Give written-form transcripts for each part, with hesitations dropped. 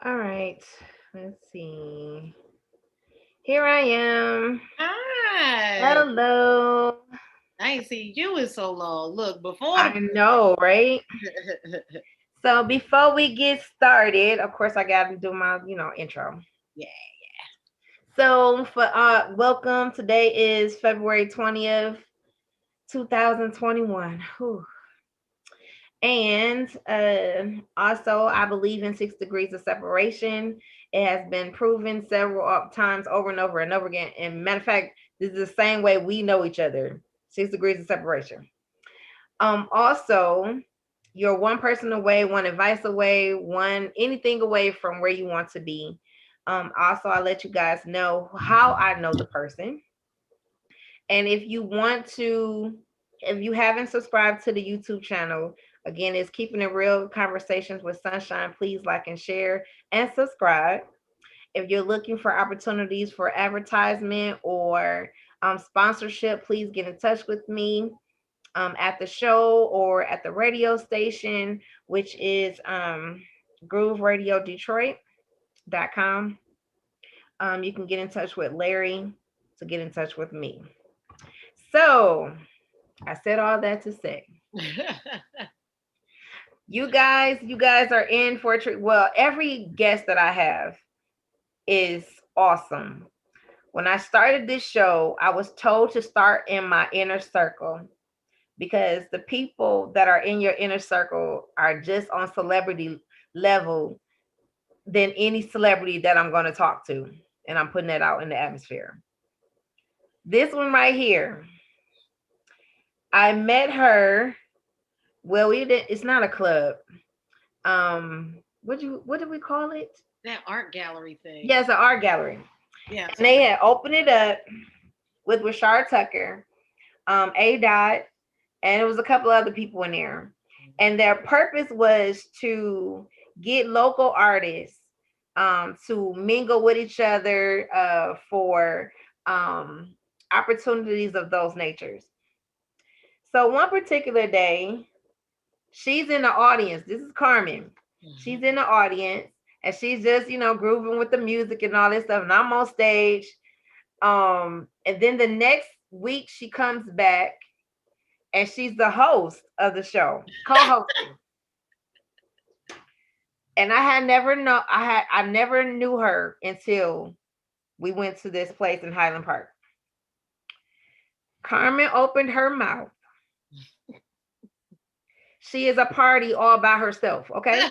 All right. Let's see. Here I am. Hi. Hello. I ain't seen you in so long. Look, before the I know, right? pandemic. So before we get started, of course, I got to do my, intro. Yeah. So for welcome. Today is February 20th, 2021. Whew. And also, I believe in 6 degrees of separation. It has been proven several times over and over and over again. And matter of fact, this is the same way we know each other. 6 degrees of separation. Also, you're one person away, one advice away, one anything away from where you want to be. Also, I let you guys know how I know the person. And if you haven't subscribed to the YouTube channel, again, it's Keeping It Real Conversations with Sunshine. Please like and share and subscribe. If you're looking for opportunities for advertisement or sponsorship, please get in touch with me at the show or at the radio station, which is grooveradiodetroit.com. You can get in touch with Larry to get in touch with me. So, I said all that to say, you guys are in for a treat. Well, every guest that I have is awesome. When I started this show, I was told to start in my inner circle because the people that are in your inner circle are just on celebrity level than any celebrity that I'm going to talk to. And I'm putting that out in the atmosphere. This one right here, I met her. Well, we did. It's not a club. What did we call it? That art gallery thing. Yeah, it's an art gallery, Yes. and they had opened it up with Rashard Tucker, A. Dot, and it was a couple other people in there. And their purpose was to get local artists to mingle with each other for um, opportunities of those natures. So one particular day, she's in the audience. This is Carmen. She's in the audience and she's just, grooving with the music and all this stuff. And I'm on stage. And then the next week she comes back and she's the host of the show, co-hosting. And I never knew her until we went to this place in Highland Park. Carmen opened her mouth. She is a party all by herself, okay?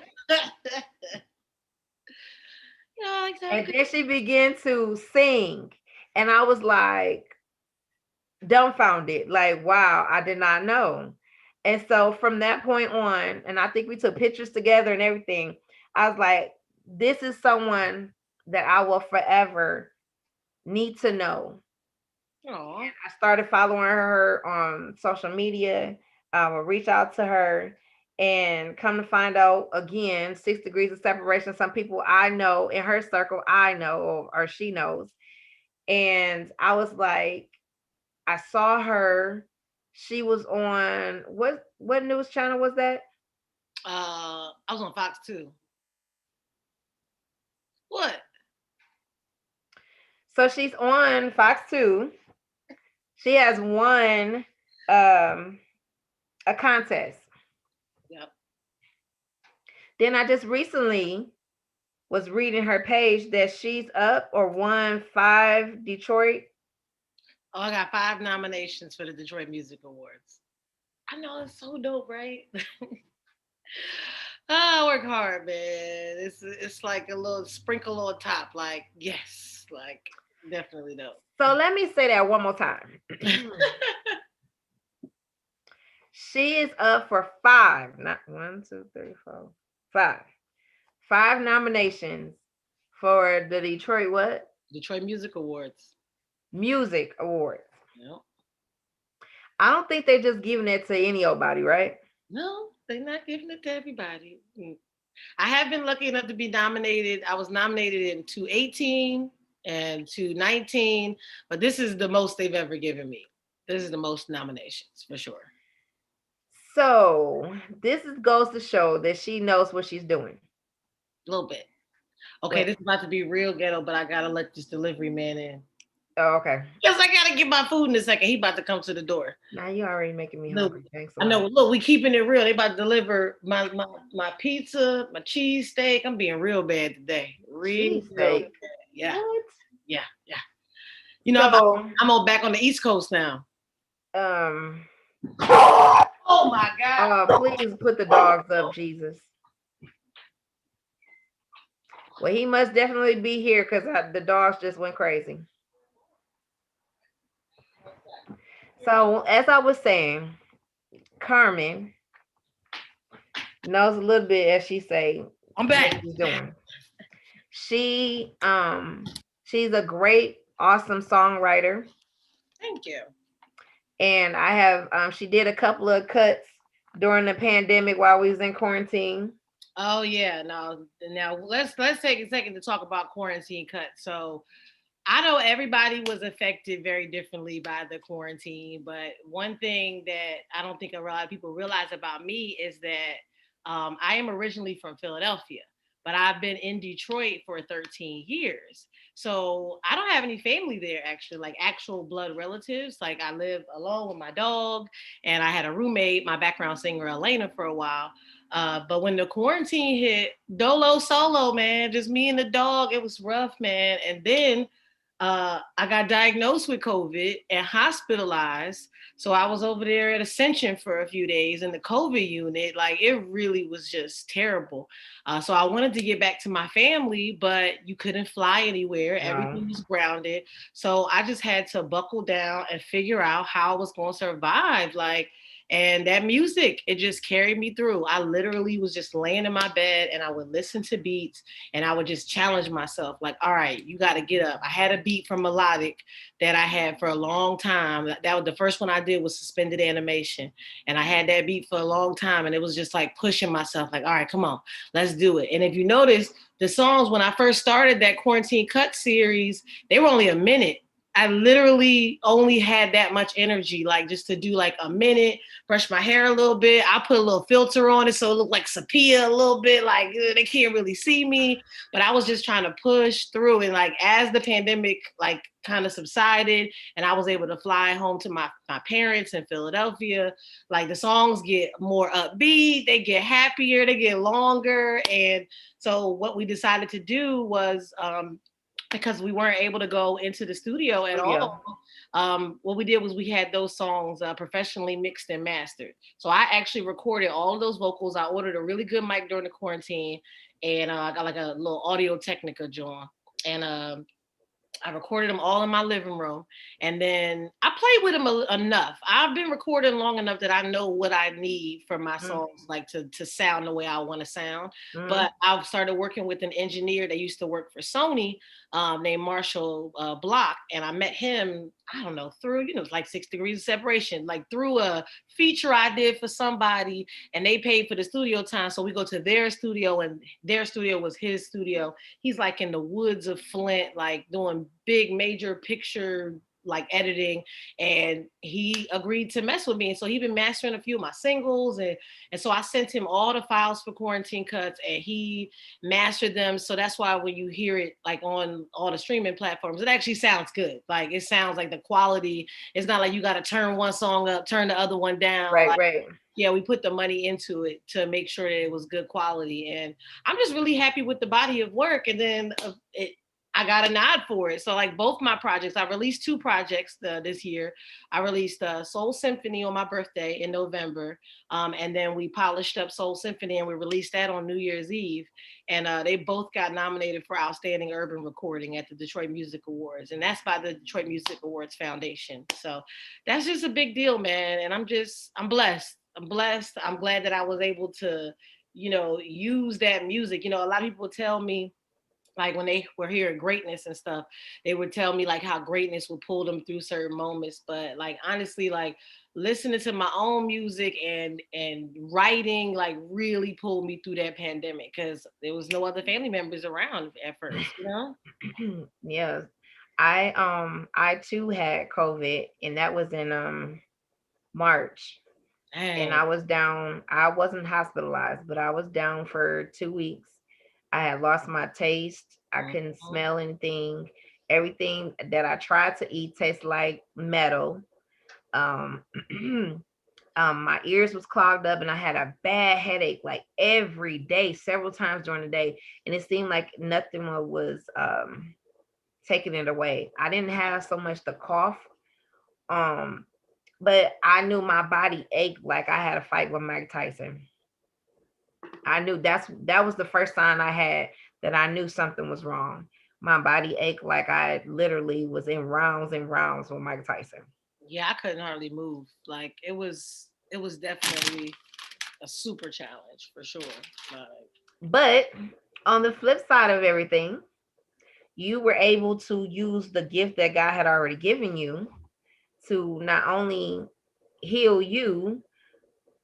Yeah, And exactly. then she began to sing. And I was like dumbfounded, like, wow, I did not know. And so from that point on, and I think we took pictures together and everything, I was like, this is someone that I will forever need to know. Aw. I started following her on social media. I will reach out to her and come to find out again, 6 degrees of separation. Some people I know in her circle, I know or she knows. And I was like, I saw her. She was on what news channel was that? I was on Fox too. What? So she's on Fox 2. She has won um a contest. Yep. Then I just recently was reading her page that she's up or won 5 Detroit. Oh, I got 5 nominations for the Detroit Music Awards. I know it's so dope, right? I work hard, man. It's like a little sprinkle on top. Like yes, like definitely dope. So let me say that one more time. She is up for five, not one, two, three, four, five. 5 nominations for the Detroit what? Detroit Music Awards. Music Awards. Yep. I don't think they're just giving it to anybody, right? No, they're not giving it to everybody. I have been lucky enough to be nominated. I was nominated in 2018 and 2019, but this is the most they've ever given me. This is the most nominations for sure. So this goes to show that she knows what she's doing. A little bit. Okay, But this is about to be real ghetto, but I gotta let this delivery man in. oh, okay. Because I gotta get my food in a second. He about to come to the door. Now you already making me Look, hungry. Thanks a I know. lot. Look, we keeping it real. They about to deliver my pizza, my cheesesteak. I'm being real bad today. Real Cheesesteak. bad. Yeah, What? yeah, yeah. You know, So, I'm on back on the East Coast now. um, Oh my God. please put the dogs up, Jesus. Well, he must definitely be here because the dogs just went crazy. So, as I was saying, Carmen knows a little bit, as she say, I'm what back. she's doing. She she's a great, awesome songwriter, Thank you. and I have she did a couple of cuts during the pandemic while we was in quarantine. Oh yeah, now let's take a second to talk about quarantine cuts. So I know everybody was affected very differently by the quarantine, but one thing that I don't think a lot of people realize about me is that I am originally from Philadelphia, but I've been in Detroit for 13 years. So I don't have any family there actually, like actual blood relatives. Like I live alone with my dog, and I had a roommate, my background singer Elena, for a while. But when the quarantine hit, dolo solo, man, just me and the dog, it was rough, man. And then I got diagnosed with COVID and hospitalized. So I was over there at Ascension for a few days in the COVID unit. Like it really was just terrible. So I wanted to get back to my family, but you couldn't fly anywhere. No. Everything was grounded. So I just had to buckle down and figure out how I was going to survive. Like, and that music, it just carried me through. I literally was just laying in my bed and I would listen to beats and I would just challenge myself, like, all right, you got to get up. I had a beat from Melodic that I had for a long time. That was the first one I did was Suspended Animation. And I had that beat for a long time. And it was just like pushing myself, like, all right, come on, let's do it. And if you notice, the songs, when I first started that Quarantine Cut series, they were only a minute. I literally only had that much energy, like just to do like a minute, brush my hair a little bit. I put a little filter on it so it looked like sepia a little bit, like they can't really see me. But I was just trying to push through. And like as the pandemic like kind of subsided and I was able to fly home to my parents in Philadelphia, like the songs get more upbeat, they get happier, they get longer. And so what we decided to do was because we weren't able to go into the studio at Studio. all. What we did was we had those songs professionally mixed and mastered. So I actually recorded all of those vocals. I ordered a really good mic during the quarantine, and I got like a little Audio Technica joint. And I recorded them all in my living room, and then I played with them enough. I've been recording long enough that I know what I need for my Mm-hmm. songs, like to sound the way I want to sound. Mm-hmm. But I've started working with an engineer that used to work for Sony, named Marshall Block, and I met him. I don't know, through, it's like 6 degrees of separation, like through a feature I did for somebody, and they paid for the studio time. So we go to their studio, and their studio was his studio. He's like in the woods of Flint, like doing big major picture like editing, and he agreed to mess with me. And so he's been mastering a few of my singles, and so I sent him all the files for Quarantine Cuts, and he mastered them. So that's why when you hear it like on all the streaming platforms, it actually sounds good. Like it sounds like the quality, it's not like you got to turn one song up, turn the other one down. Right, Like, right. yeah, we put the money into it to make sure that it was good quality. And I'm just really happy with the body of work. And then I got a nod for it. So like both my projects, I released two projects this year. I released Soul Symphony on my birthday in November. And then we polished up Soul Symphony and we released that on New Year's Eve. And they both got nominated for Outstanding Urban Recording at the Detroit Music Awards. And that's by the Detroit Music Awards Foundation. So that's just a big deal, man. And I'm blessed. I'm blessed. I'm glad that I was able to, use that music. A lot of people tell me, like when they were hearing greatness and stuff, they would tell me like how greatness would pull them through certain moments. But like honestly, like listening to my own music and writing like really pulled me through that pandemic because there was no other family members around at first. Yes. I too had COVID, and that was in March. And Dang. I was down. I wasn't hospitalized, but I was down for 2 weeks. I had lost my taste. I couldn't Mhm. smell anything. Everything that I tried to eat tastes like metal. Um, my ears was clogged up, and I had a bad headache like every day, several times during the day, and it seemed like nothing was taking it away. I didn't have so much the cough, um, but I knew my body ached like I had a fight with Mike Tyson. I knew that was the first sign I had that I knew something was wrong. My body ached like I literally was in rounds and rounds with Mike Tyson. Yeah, I couldn't hardly move. Like it was definitely a super challenge for sure. Like, But on the flip side of everything, you were able to use the gift that God had already given you to not only heal you,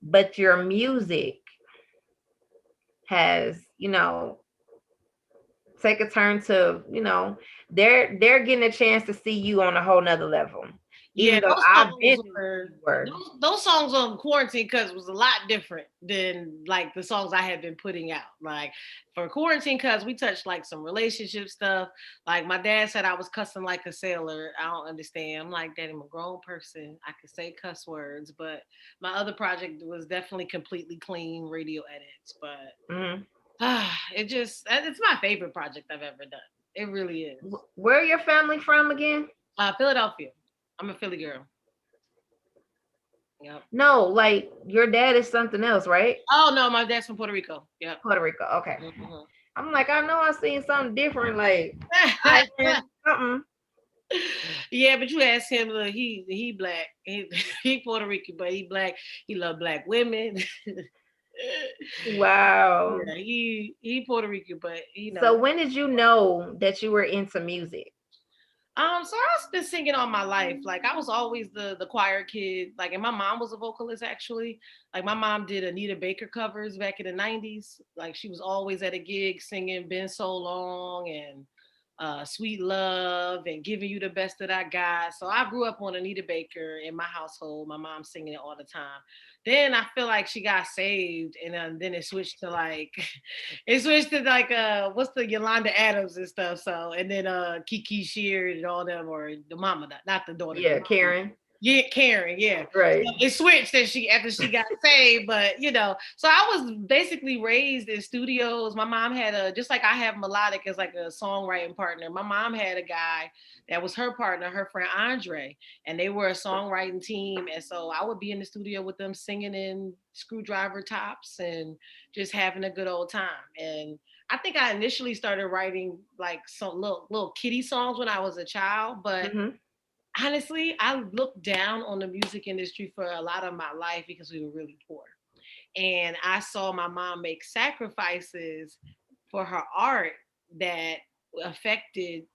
but your music has, take a turn to, they're getting a chance to see you on a whole nother level. yeah, Even though those I've been songs who were you were. those songs on quarantine cuz was a lot different than like the songs I had been putting out. Like for quarantine cuz we touched like some relationship stuff. Like my dad said I was cussing like a sailor. I don't understand. I'm like, Daddy, I'm a grown person. I can say cuss words, but my other project was definitely completely clean radio edits, but Mhm. it's my favorite project I've ever done. It really is. Where your family from again? Philadelphia. I'm a Philly girl. Yep. No, like your dad is something else, right? Oh no, my dad's from Puerto Rico. Yep. Puerto Rico. Okay. Mhm. I'm like, I know I seen something different, like I something. Yeah, but you ask him, look, he black, he Puerto Rican, but he black. He love black women. Wow. Yeah, he Puerto Rican, but So when did you know that you were into music? So I've been singing all my life. Like I was always the choir kid. Like, and my mom was a vocalist actually. Like my mom did Anita Baker covers back in the '90s. Like she was always at a gig singing "Been So Long" and "Sweet Love" and "Giving You the Best That I Got." So I grew up on Anita Baker in my household. My mom singing it all the time. Then I feel like she got saved, and then it switched to like it switched to like what's the Yolanda Adams and stuff. So and then Kiki Sheard and all them, or the mama, not the daughter, the Yeah, mama. Karen. Yeah, Karen, yeah. Right. So it switched and she after she got saved, but so I was basically raised in studios. My mom had a just like I have melodic as like a songwriting partner. My mom had a guy that was her partner, her friend Andre, and they were a songwriting team. And so I would be in the studio with them singing in screwdriver tops and just having a good old time. And I think I initially started writing like some little kiddie songs when I was a child, but Hmm. honestly, I looked down on the music industry for a lot of my life because we were really poor. And I saw my mom make sacrifices for her art that affected,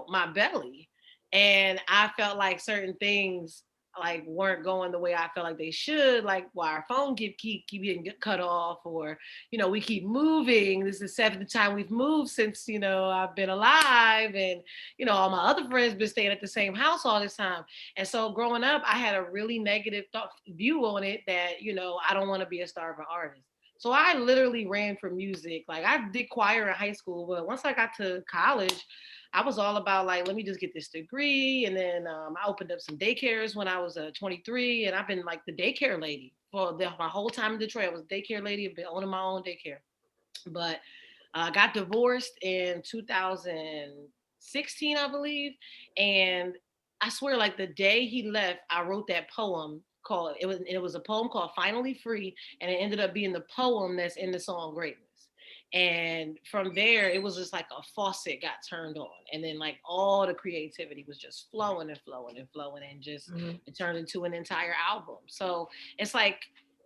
my belly. And I felt like certain things like weren't going the way I felt like they should, like why our phone keep getting cut off, or we keep moving. This is the seventh time we've moved since I've been alive, and all my other friends been staying at the same house all this time. And so growing up, I had a really negative view on it that I don't want to be a starving artist. So I literally ran for music. Like I did choir in high school, but once I got to college, I was all about like, let me just get this degree. And then I opened up some daycares when I was 23, and I've been like the daycare lady for my whole time in Detroit. I was a daycare lady. I've been owning my own daycare, but I got divorced in 2016, I believe, and I swear, like the day he left, I wrote that poem called it was a poem called "Finally Free," and it ended up being the poem that's in the song "Greatness." And from there, it was just like a faucet got turned on, and then like all the creativity was just flowing and flowing and flowing, and just Hmm. it turned into an entire album. So it's like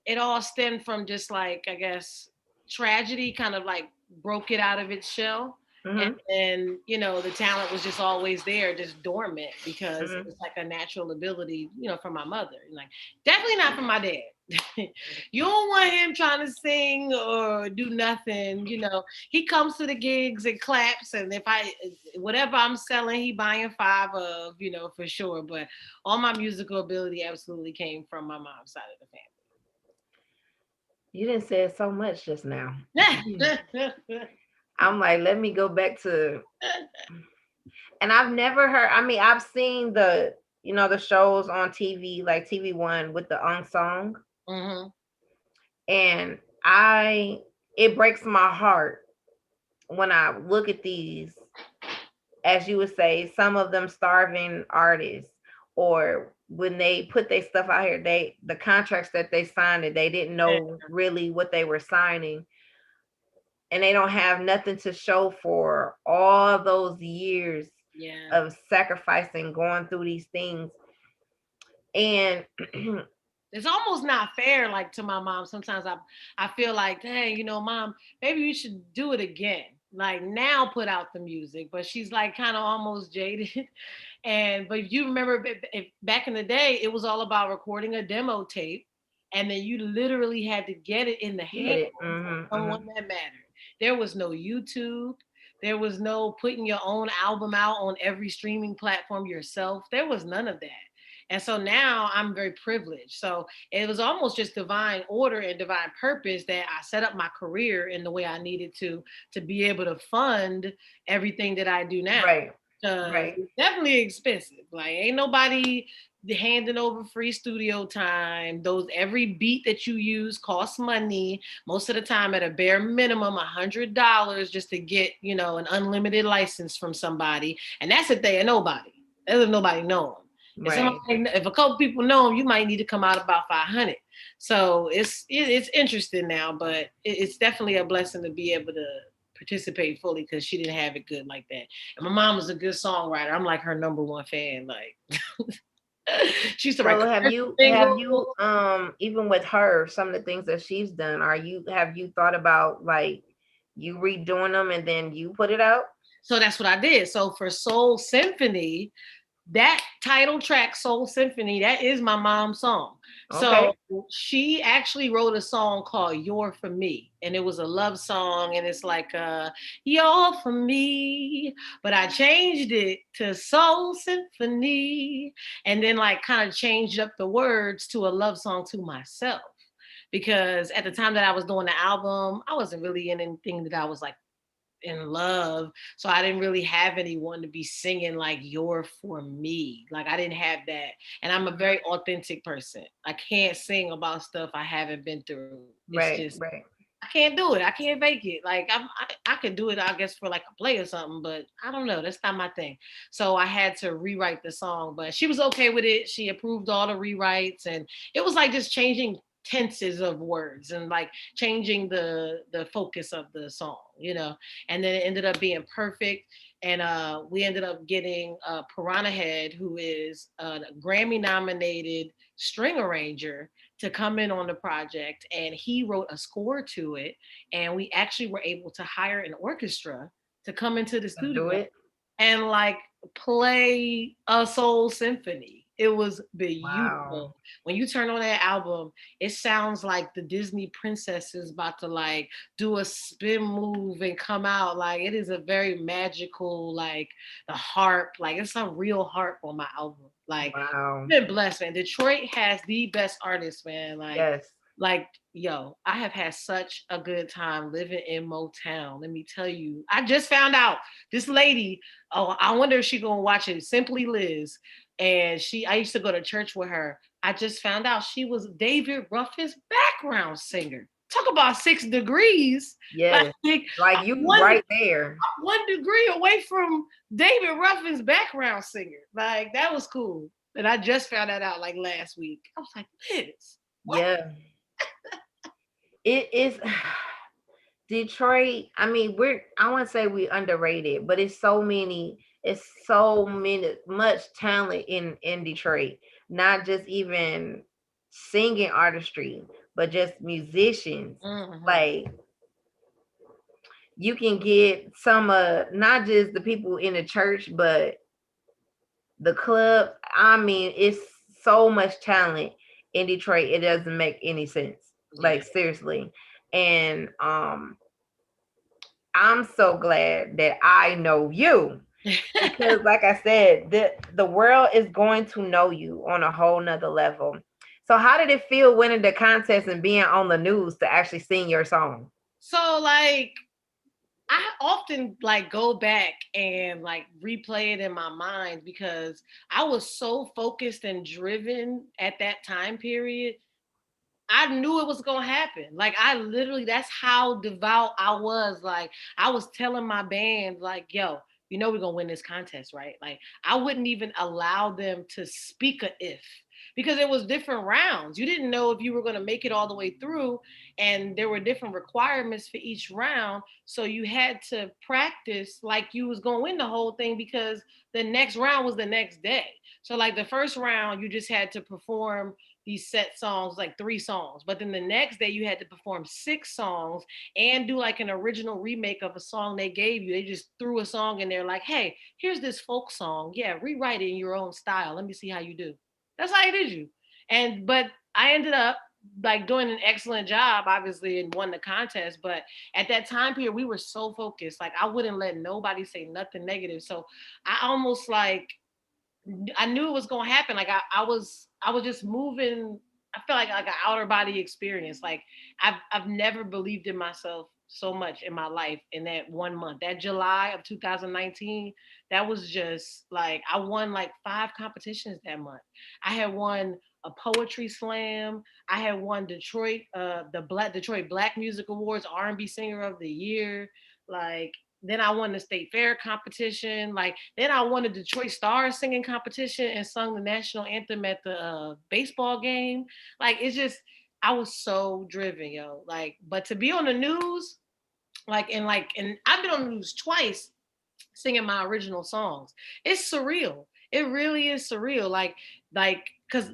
it all stemmed from just like, I guess, tragedy kind of like broke it out of its shell. And Hmm. then, the talent was just always there, just dormant, because it Hmm. was like a natural ability, from my mother. And like, definitely not from my dad. You don't want him trying to sing or do nothing. He comes to the gigs and claps. And whatever I'm selling, he buying five of, for sure. But all my musical ability absolutely came from my mom's side of the You didn't say it so much just now. family. I'm like, let me go back to, and I've never heard. I mean, I've seen the the shows on TV like TV1 with the unsung, Mm-hmm. and I it breaks my heart when I look at these, as you would say, some of them starving artists, or when they put their stuff out here, the contracts that they signed, that they didn't know really what they were signing, and they don't have nothing to show for all those years Yeah. of sacrificing, going through these things. And It's almost not fair, like to my mom. Sometimes I feel like, dang, mom, maybe you should do it again. Like now put out the music. But she's like kind of almost jaded. But if you remember if back in the day, it was all about recording a demo tape, and then you literally had to get it in the get hands it. of Mm-hmm, someone mm-hmm. that mattered. There was no YouTube. There was no putting your own album out on every streaming platform yourself. There was none of that. And so now I'm very privileged. So it was almost just divine order and divine purpose that I set up my career in the way I needed to be able to fund everything that I do now. Right, Because right, it's definitely expensive. Like ain't nobody handing over free studio time. Those every beat that you use costs money. Most of the time, at a bare minimum, $100 just to get an unlimited license from somebody, and that's if they are nobody. That's if nobody know them. right. If a couple people know them, you might need to come out about 500. So it's interesting now, but it's definitely a blessing to be able to participate fully because she didn't have it good like that. And my mom was a good songwriter. I'm like her number one fan. Like she used to write So commercial have singles. you even with her, some of the things that she's done, have you thought about like you redoing them and then you put it out? So that's what I did. So for Soul Symphony, that title track, Soul Symphony, that is my mom's song. So Okay. she actually wrote a song called You're For Me. And it was a love song. And it's like, You're For Me. But I changed it to Soul Symphony. And then, like, kind of changed up the words to a love song to myself. Because at the time that I was doing the album, I wasn't really in anything that I was like in love. So I didn't really have anyone to be singing like You're For Me. Like I didn't have that. And I'm a very authentic person. I can't sing about stuff I haven't been through. It's just Right, right. I can't do it. I can't fake it. Like I could do it, I guess, for like a play or something, but I don't know. That's not my thing. So I had to rewrite the song, but she was okay with it. She approved all the rewrites, and it was like just changing tenses of words and like changing the focus of the song. And then it ended up being perfect. And we ended up getting Piranha Head, who is a Grammy nominated string arranger, to come in on the project, and he wrote a score to it, and we actually were able to hire an orchestra to come into the Do studio it. and like play a soul symphony. It was Wow. beautiful. When you turn on that album, it sounds like the Disney princess is about to like do a spin move and come out. Like it is a very magical, like the harp, like it's some real harp on my album. Like Wow. been blessed, man. Detroit has the best artists, man. Yes. Yo, I have had such a good time living in Motown. Let me tell you, I just found out this lady. Oh, I wonder if she gonna watch it. Simply Liz, and I used to go to church with her. I just found out she was David Ruffin's background singer. Talk about 6 degrees. Like Yes. Like you one right there. 1 degree away from David Ruffin's background singer. Like that was cool. And I just found that out like last week. I was like, Liz, what? Yeah. It is Detroit. I mean, I want to say we underrated, but it's so many much talent in Detroit. Not just even singing artistry, but just musicians. Mm-hmm. Like you can get some not just the people in the church, but the club. I mean, it's so much talent in Detroit. It doesn't make any sense. Yeah. Like seriously. And I'm so glad that I know you, because like I said, the world is going to know you on a whole nother level. So how did it feel winning the contest and being on the news to actually sing your song? So like I often like go back and like replay it in my mind because I was so focused and driven at that time period. I knew it was gonna happen. Like I literally, that's how devout I was. Like I was telling my band, like, yo, you know we're gonna win this contest, right? Like I wouldn't even allow them to speak a if because it was different rounds. You didn't know if you were gonna make it all the way through, and there were different requirements for each round. So you had to practice like you was gonna win the whole thing because the next round was the next day. So like the first round, you just had to perform these set songs, like 3 songs. But then the next day you had to perform 6 songs and do like an original remake of a song they gave you. They just threw a song in there like, hey, here's this folk song. Yeah, rewrite it in your own style. Let me see how you do. That's how I did you. And but I ended up like doing an excellent job, obviously, and won the contest. But at that time period, we were so focused. Like I wouldn't let nobody say nothing negative. So I almost like I knew it was gonna happen. Like I was just moving. I felt like an outer body experience. Like I've never believed in myself so much in my life in that 1 month. That July of 2019, that was just like I won like 5 competitions that month. I had won a poetry slam. I had won the Detroit Black Music Awards R&B Singer of the Year. Like then I won the state fair competition. Like then I won the Detroit Stars singing competition and sung the national anthem at the baseball game. Like it's just I was so driven, yo. Like, but to be on the news, and I've been on the news twice singing my original songs. It's surreal. It really is surreal. Like because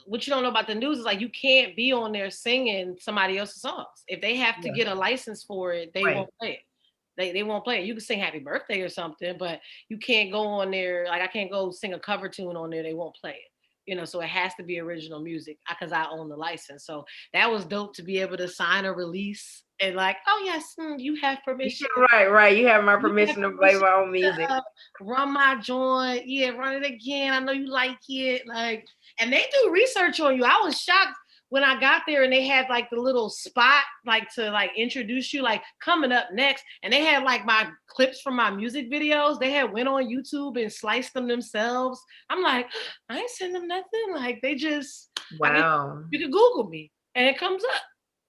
what you don't know about the news is like you can't be on there singing somebody else's songs. If they have to Yeah. get a license for it, they Right. won't play it. They won't play it. You can sing happy birthday or something, but you can't go on there. Like I can't go sing a cover tune on there. They won't play it. So it has to be original music because I own the license. So that was dope to be able to sign a release and like, oh yes, you have permission. Right, right. You have my You have permission to play permission my own music. to run my joint. Yeah, run it again. I know you like it. Like, and they do research on you. I was shocked when I got there and they had like the little spot like to like introduce you, like coming up next. And they had like my clips from my music videos. They had went on YouTube and sliced them themselves. I'm like, I ain't send them nothing. Like they just Wow. you can Google me and it comes up.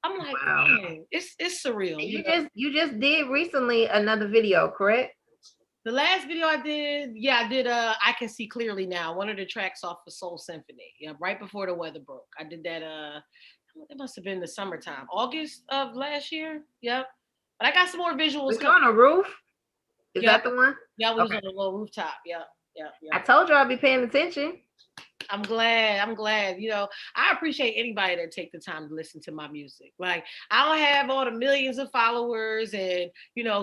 I'm like, Wow. man, it's surreal. And you just did recently another video, correct? The last video I did, yeah, I did I Can See Clearly Now, one of the tracks off of Soul Symphony. Yeah, right before the weather broke. I did that it must have been the summertime, August of last year. Yep. But I got some more visuals Was you coming. on a roof? Is Yep. that the one? Yeah, we was Okay. on the little rooftop. Yep. Yep. I Yep. told you I'd be paying attention. I'm glad. I'm glad. I appreciate anybody that take the time to listen to my music. Like I don't have all the millions of followers, and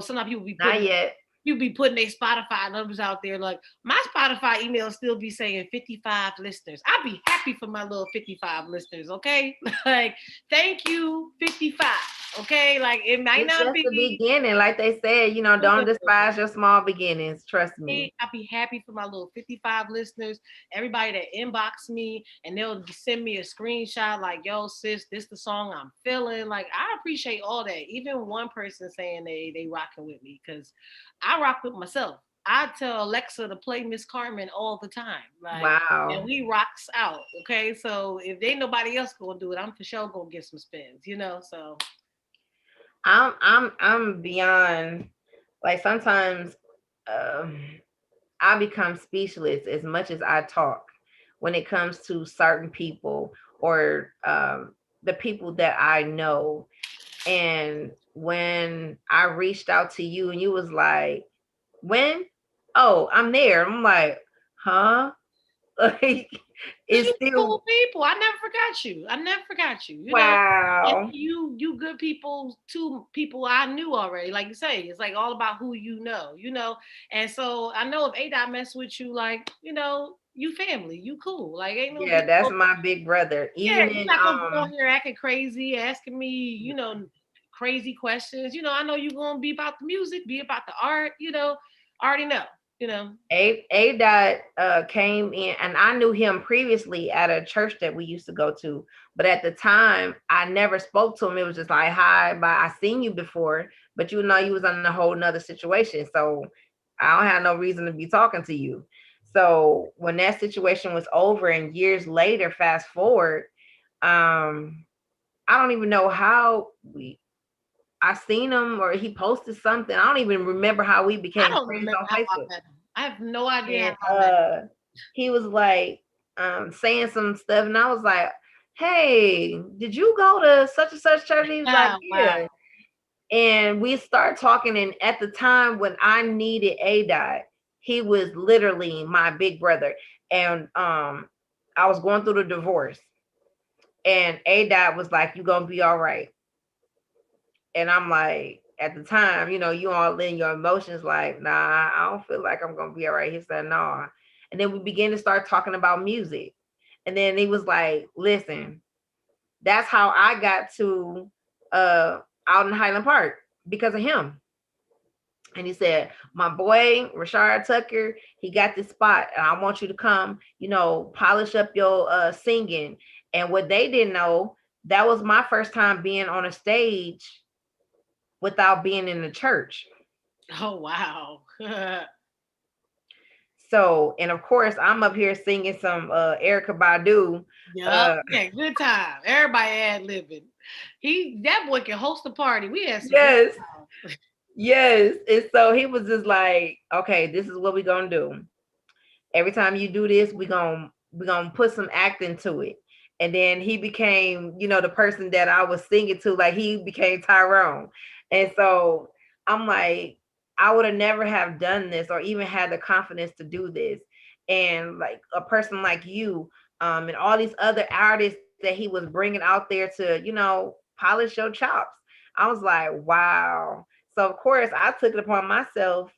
sometimes people be Not putting yet. you be putting their Spotify numbers out there. Like my Spotify email still be saying 55 listeners. I'd be happy for my little 55 listeners, okay? Like, thank you, 55. Okay. Like it might It's not just the be beginning. Like they said, don't despise your small beginnings. Trust me. I'd be happy for my little 55 listeners, everybody that inbox me and they'll send me a screenshot like, yo, sis, this the song I'm feeling. Like, I appreciate all that. Even one person saying they rocking with me because I rock with myself. I tell Alexa to play Miss Carmen all the time. Like, and Wow. we rocks out. Okay. So if ain't nobody else gonna do it, I'm for sure gonna get some spins. So I'm beyond, like sometimes um I become speechless as much as I talk when it comes to certain people or the people that I know. And when I reached out to you and you was like, when? Oh, I'm there. I'm like, huh? Like because it's you still cool people. I never forgot you. I never forgot you. And wow. you good people, two people I knew already. Like you say, it's like all about who And so I know if A dot mess with you, like, you family, you cool. Like ain't no Yeah, big that's my big brother. yeah, Even you're in not gonna be on here acting crazy, asking me, crazy questions. I know you're gonna be about the music, be about the art, I already know. you know. A dot came in, and I knew him previously at a church that we used to go to. But at the time, I never spoke to him. It was just like, "Hi, bye. I seen you before, but you know you was in a whole nother situation, so I don't have no reason to be talking to you." So when that situation was over, and years later, fast forward, I don't even know how we. I seen him or he posted something. I don't even remember how we I became don't friends remember on how I Facebook. met him. I have no idea And how I met he was like saying some stuff, and I was like, "Hey, did you go to such and such church?" He was like, him. Oh, wow. "Yeah." And we started talking, and at the time when I needed a dot, he was literally my big brother. And I was going through the divorce, and a dot was like, "You gonna be all right." And I'm like, at the time, you all in your emotions, like, "Nah, I don't feel like I'm gonna be all right." He said, "Nah." And then we began to start talking about music. And then he was like, "Listen, that's how I got to out in Highland Park because of him." And he said, "My boy, Rashard Tucker, he got this spot, and I want you to come, polish up your singing." And what they didn't know, that was my first time being on a stage without being in the church. Oh, wow. So, and of course, I'm up here singing some Erica Badu. Yup. Uh, Yeah, good time. Everybody ad libbing. That boy can host a party. We had some good yes, times. yes. And so he was just like, "Okay, this is what we're gonna do. Every time you do this, we're gonna put some acting to it." And then he became, the person that I was singing to, like he became Tyrone. And so I'm like, I would have never have done this or even had the confidence to do this. And like a person like you, and all these other artists that he was bringing out there to, polish your chops. I was like, wow. So of course I took it upon myself.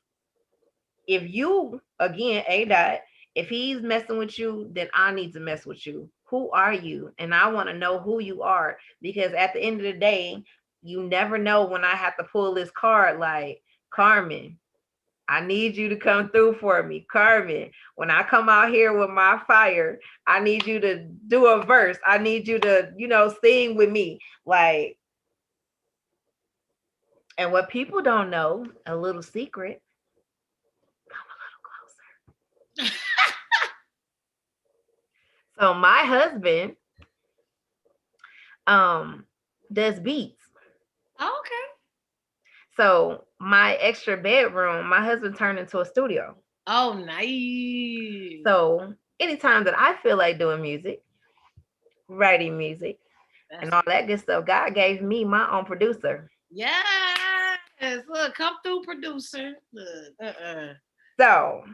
If you, again, a dot, if he's messing with you, then I need to mess with you. Who are you? And I want to know who you are, because at the end of the day, you never know when I have to pull this card, like, "Carmen, I need you to come through for me. Carmen, when I come out here with my fire, I need you to do a verse. I need you to, sing with me." Like, and what people don't know, a little secret, come a little closer. So my husband um does beats. Okay. So my extra bedroom, my husband turned into a studio. Oh, nice. So anytime that I feel like doing music, writing music, and That's all that good stuff, God gave me my own producer. yes. Look, come through, producer. Look, So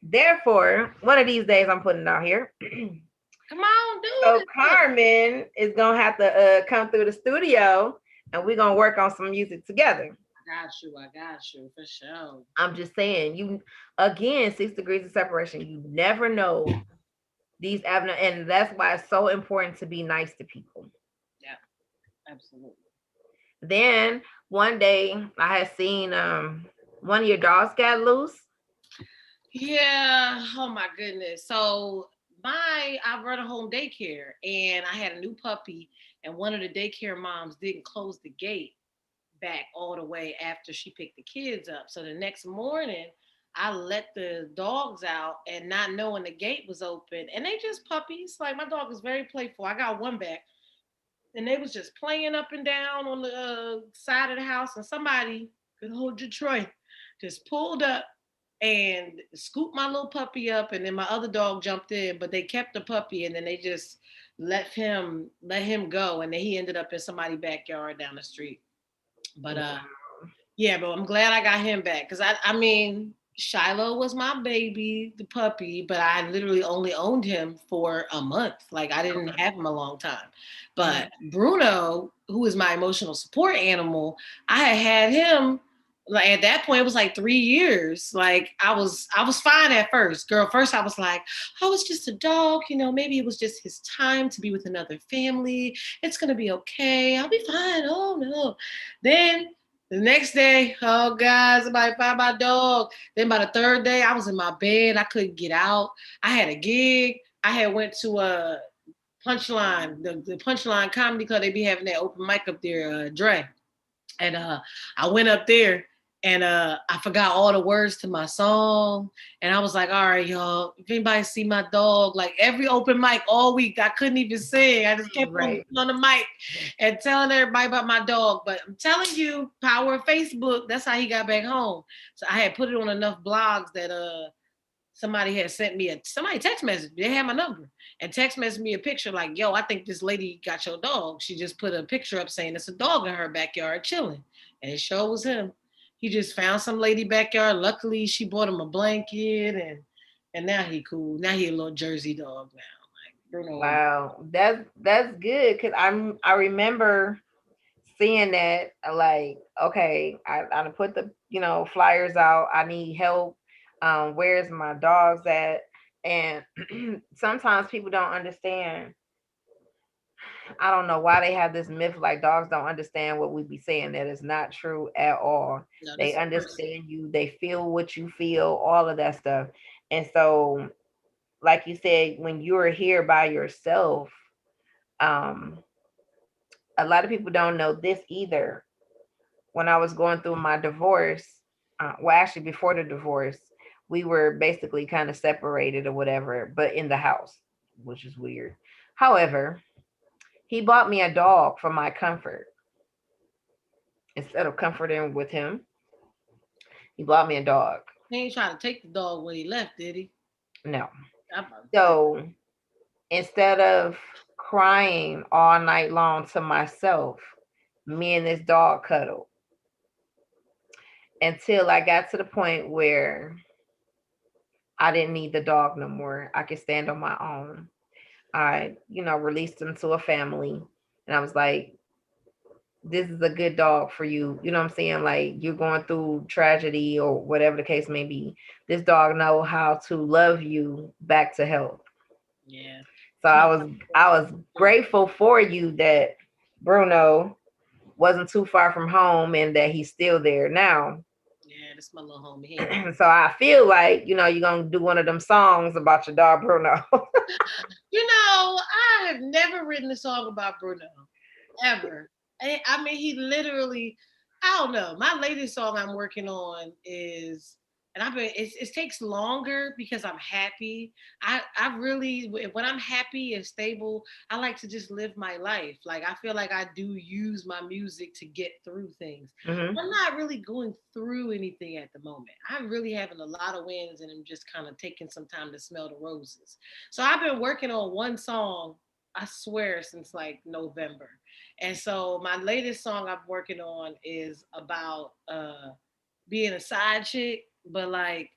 therefore, one of these days I'm putting it out here. come on, do So it. Look. Carmen is gonna have to come through the studio, and we're gonna work on some music together. I got you. I got you for sure. I'm just saying, you, again, 6 degrees of separation. You never know these avenues, and that's why it's so important to be nice to people. Yeah, absolutely. Then one day I had seen one of your dogs got loose. Yeah. Oh my goodness. So I run a home daycare, and I had a new puppy, and one of the daycare moms didn't close the gate back all the way after she picked the kids up. So the next morning, I let the dogs out, and not knowing the gate was open, and they just puppies. Like, my dog is very playful. I got one back, and they was just playing up and down on the side of the house, and somebody, good old Detroit, just pulled up and scooped my little puppy up, and then my other dog jumped in, but they kept the puppy, and then they just let him go, and then he ended up in somebody's backyard down the street. But yeah, but I'm glad I got him back, because I mean, Shiloh was my baby, the puppy, but I literally only owned him for a month. Like, I didn't have him a long time. But Bruno, who is my emotional support animal, I had him, like, at that point it was like 3 years. Like, I was fine at first. Girl, first I was like, "Oh, it's just a dog, maybe it was just his time to be with another family. It's gonna be okay. I'll be fine. Oh no." Then The next day, oh God, somebody found my dog. Then by the third day, I was in my bed. I couldn't get out. I had a gig. I had went to a Punchline, the Punchline Comedy Club. They be having that open mic up there, Dre. And I went up there and I forgot all the words to my song. And I was like, all right, y'all, if anybody see my dog, like every open mic all week, I couldn't even sing. I just kept Right. on the mic and telling everybody about my dog. But I'm telling you, power of Facebook, that's how he got back home. So I had put it on enough blogs that somebody had sent me somebody text message. They had my number and text messaged me a picture like, yo, I think this lady got your dog. She just put a picture up saying it's a dog in her backyard chilling. And it sure was him. He just found some lady backyard. Luckily, she bought him a blanket and now he cool. Now he a little Jersey dog now. Like Bruno. Wow, that's good because I remember seeing that like okay, I done put the flyers out. I need help. Where's my dogs at? And sometimes people don't understand. I don't know why they have this myth like dogs don't understand what we be saying. That is not true at all. No, They this is person. understand you. They feel what you feel. All of that stuff. And so, like you said, when you're here by yourself, um, a lot of people don't know this either. When I was going through my divorce, well, actually before the divorce, we were basically kind of separated or whatever, but in the house, which is weird. However, he bought me a dog for my comfort. Instead of comforting with him, he bought me a dog. He ain't trying to take the dog when he left, did he? No. I'm about to say, So instead of crying all night long to myself, me and this dog cuddled until I got to the point where I didn't need the dog no more. I could stand on my own. I, released him to a family. And I was like, this is a good dog for you. You know what I'm saying? Like you're going through tragedy or whatever the case may be. This dog know how to love you back to health. yeah. So I was grateful for you that Bruno wasn't too far from home and that he's still there now. Yeah, that's my little homie. He ain't So I feel like, you're gonna do one of them songs about your dog Bruno. I have never written a song about Bruno ever. I mean, he literally, I don't know. My latest song I'm working on is, and I've been, it takes longer because I'm happy. I really, when I'm happy and stable, I like to just live my life. Like, I feel like I do use my music to get through things. Hmm. I'm not really going through anything at the moment. I'm really having a lot of wins and I'm just kind of taking some time to smell the roses. So I've been working on one song, I swear, since like November. And so my latest song I'm working on is about being a side chick, but like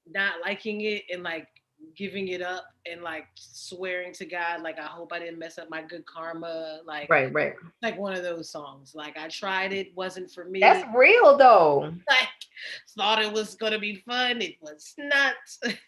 not liking it and like giving it up and like swearing to God, like I hope I didn't mess up my good karma. Right, right. Like one of those songs. Like I tried it, wasn't for That's me. real though. Like thought it was gonna be fun. It was not. Like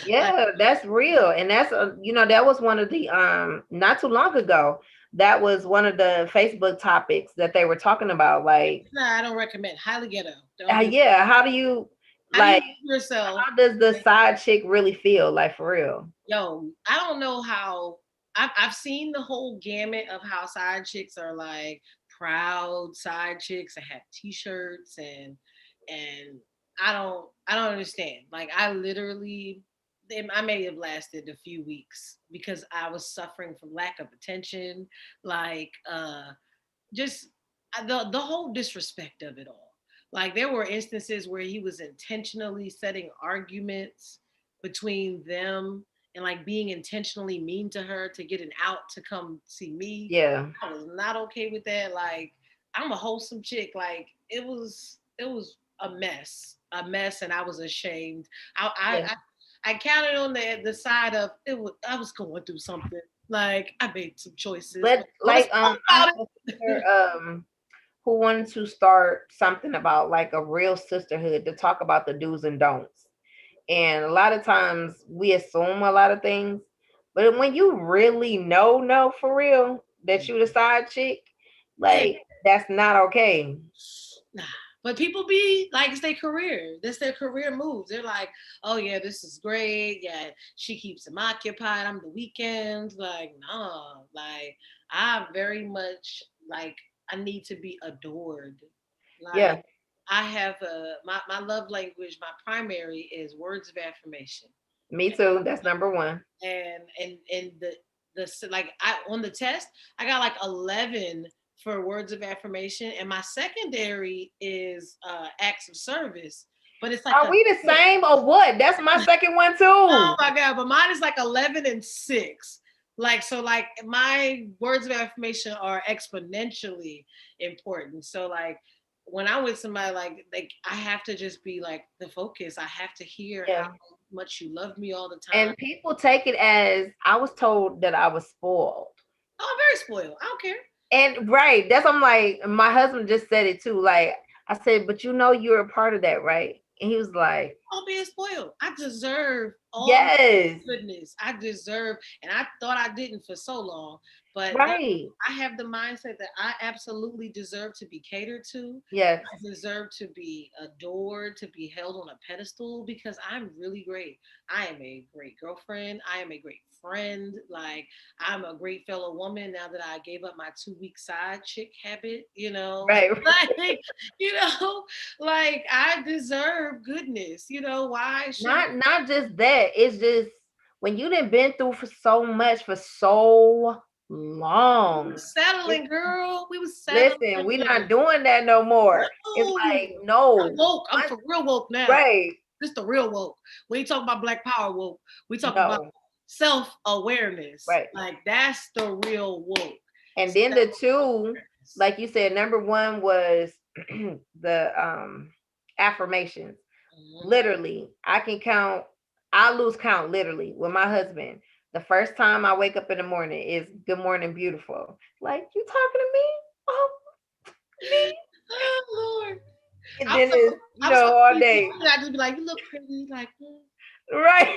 Yeah, that's real. And that's that was one of the not too long ago. That was one of the Facebook topics that they were talking about. Like, nah, I don't recommend. Highly ghetto. Don't do. yeah, how do you How do you like love yourself? how does the side chick really feel like for real? Yo, I don't know how. I've seen the whole gamut of how side chicks are like proud side chicks and have t-shirts and I don't understand. Like I literally I may have lasted a few weeks because I was suffering from lack of attention, like just the whole disrespect of it all. Like there were instances where he was intentionally setting arguments between them and like being intentionally mean to her to get an out to come see me. Yeah. I was not okay with that. Like I'm a wholesome chick. Like it was a mess, and I was ashamed. I I, Yeah. I counted on the side of it. I was going through something. Like I made some choices, But but I was like I about have a sister who wanted to start something about like a real sisterhood to talk about the do's and don'ts. And a lot of times we assume a lot of things, but when you really know for real that it. you the side chick, Yeah, like that's not okay. Nah. But people be like, it's their career. That's their career moves. They're like, oh yeah, this is great. Yeah, she keeps them occupied. I'm the weekends. Like, nah. Like, I very much like I need to be adored. Like, Yeah, I have my love language, my primary is words of affirmation. me too. That's number one. And the like I on the test I got like 11 for words of affirmation, and my secondary is acts of service, but it's like Are a we the same or what? That's my second one oh too. my god, but mine is like 11 and 6. Like so like my words of affirmation are exponentially important. So like when I'm with somebody like I have to just be like the focus. I have to hear how Yeah. much you love me all the time. And people take it as I was told that I was spoiled. Oh, I'm very spoiled. I don't care. And right, that's I'm like, my husband just said it too. Like I said, but you know you're a part of that, right? And he was like, All being spoiled. I deserve all yes, goodness. I deserve, and I thought I didn't for so long, but now right, I have the mindset that I absolutely deserve to be catered to. yes, I deserve to be adored, to be held on a pedestal because I'm really great. I am a great girlfriend. I am a great friend. Like, I'm a great fellow woman now that I gave up my 2 week side chick habit, you know. right. Like, you know, like I deserve goodness. You know, why should Not just that. It's just when you done been through for so much for so long. settling, girl? We was settling. Listen, we not doing that no more. It's No, like, I'm no. woke. I'm I- for real woke now. right. This the real woke. We ain't talking about Black Power woke. We talking about No. self awareness. Right. Like that's the real woke. And then the two, like you said, number one was the affirmations. Mhm. Literally, I can count, I lose count literally with my husband. The first time I wake up in the morning is good morning, beautiful. Like, you talking to me? Oh, me? Oh Lord, And I'm then so it's, I'm so all pleased. day. I just be like, you look pretty, like Right.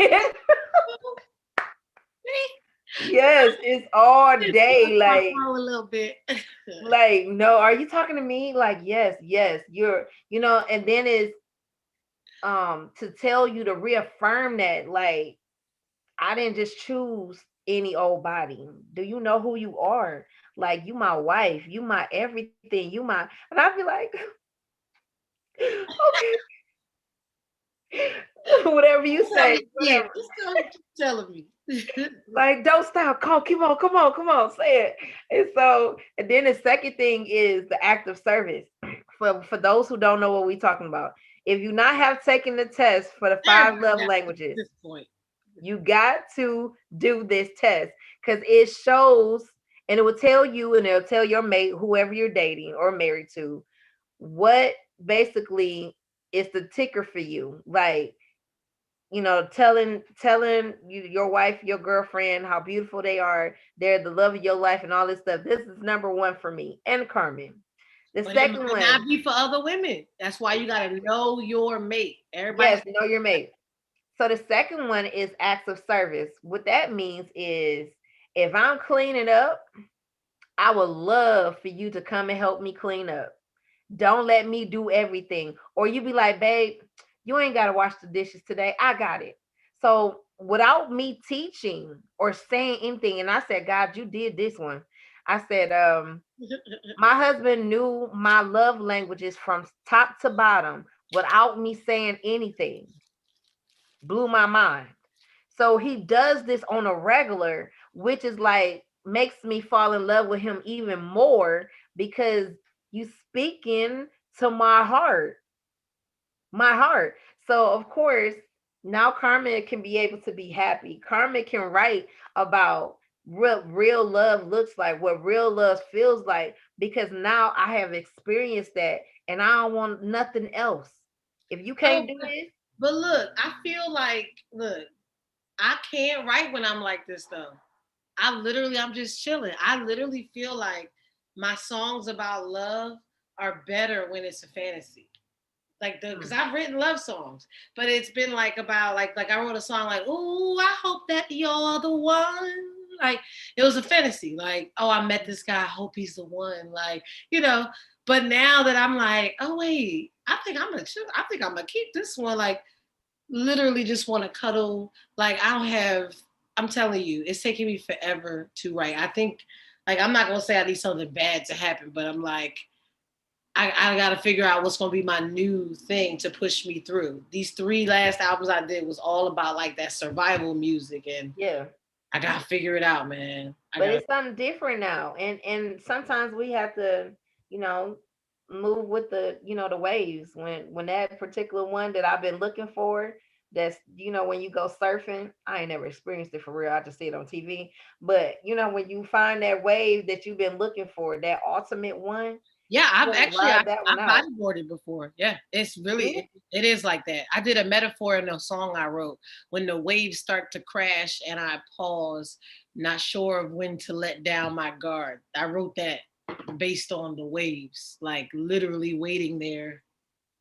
me. Yes, it's all Just day. my Like, flow a little bit. no, are you talking to me? Like, yes, yes, you're, and then it's to tell you to reaffirm that, like, I didn't just choose any old body. Do you know who you are? Like, you my wife, you my everything, you my, and I'd be like, okay, whatever you Tell say, me again. whatever. Just keep telling me. Like, don't stop, call, keep on, come on, come on, say it. And so, and then the second thing is the act of service. For those who don't know what we're talking about, if you not have taken the test for the five Everybody love got to languages, this point. you got to do this test because it shows, and it will tell you, and it'll tell your mate, whoever you're dating or married to, what basically is the ticker for you. Like, telling you, your wife, your girlfriend, how beautiful they are, they're the love of your life and all this stuff. This is number one for me and Carmen. The But it second might not one, be for other women. That's why you got to know your mate. Everybody. yes, know your mate. So the second one is acts of service. What that means is, if I'm cleaning up, I would love for you to come and help me clean up. Don't let me do everything. Or you be like, babe, you ain't got to wash the dishes today. I got it. So without me teaching or saying anything, and I said, God, you did this one. I said, my husband knew my love languages from top to bottom without me saying anything. Blew my mind. So he does this on a regular, which is like makes me fall in love with him even more because you speaking to my heart. So of course, now Carmen can be able to be happy. Carmen can write about real love looks like, what real love feels like, because now I have experienced that and I don't want nothing else. If you No, can't do this, but look, I feel like, look, I can't write when I'm like this though. I'm just chilling. I literally feel like my songs about love are better when it's a fantasy. Like because I've written love songs, but it's been like about like I wrote a song like, "Ooh, I hope that you're the one." like it was a fantasy. Like, oh, I met this guy. I hope he's the one. Like, you know. But now that I'm like, oh wait, I think I'm gonna keep this one. Like, literally just want to cuddle. Like, I don't have. I'm telling you, it's taking me forever to write. I think, like, I'm not gonna say I need something bad to happen, but I'm like, I got to figure out what's going to be my new thing to push me through. These three last albums I did was all about like that survival music, and Yeah. I got to figure it out, man. I But got to. it's something different now. And sometimes we have to, you know, move with the, the waves. When that particular one that I've been looking for, that's, when you go surfing, I ain't never experienced it for real. I just see it on TV. But when you find that wave that you've been looking for, that ultimate one, Yeah, you want to ride that one I've out. bodyboarded before. Yeah, it's really See? it is like that. I did a metaphor in a song I wrote when the waves start to crash and I pause, not sure of when to let down my guard. I wrote that based on the waves, like literally waiting there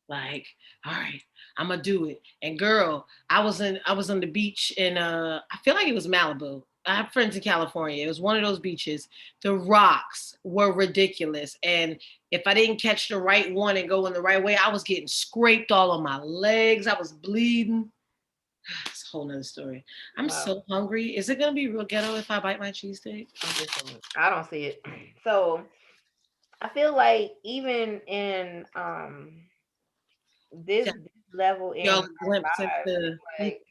like, all right, I'm gonna do it. And girl, I was on the beach in I feel like it was Malibu. I have friends in California. It was one of those beaches. The rocks were ridiculous. And if I didn't catch the right one and go in the right way, I was getting scraped all on my legs. I was bleeding. It's a whole nother story. I'm Wow. so hungry. Is it gonna be real ghetto if I bite my cheesesteak? I don't see it. So I feel like even in this Yeah, level in y'all a glimpse our lives, into it's like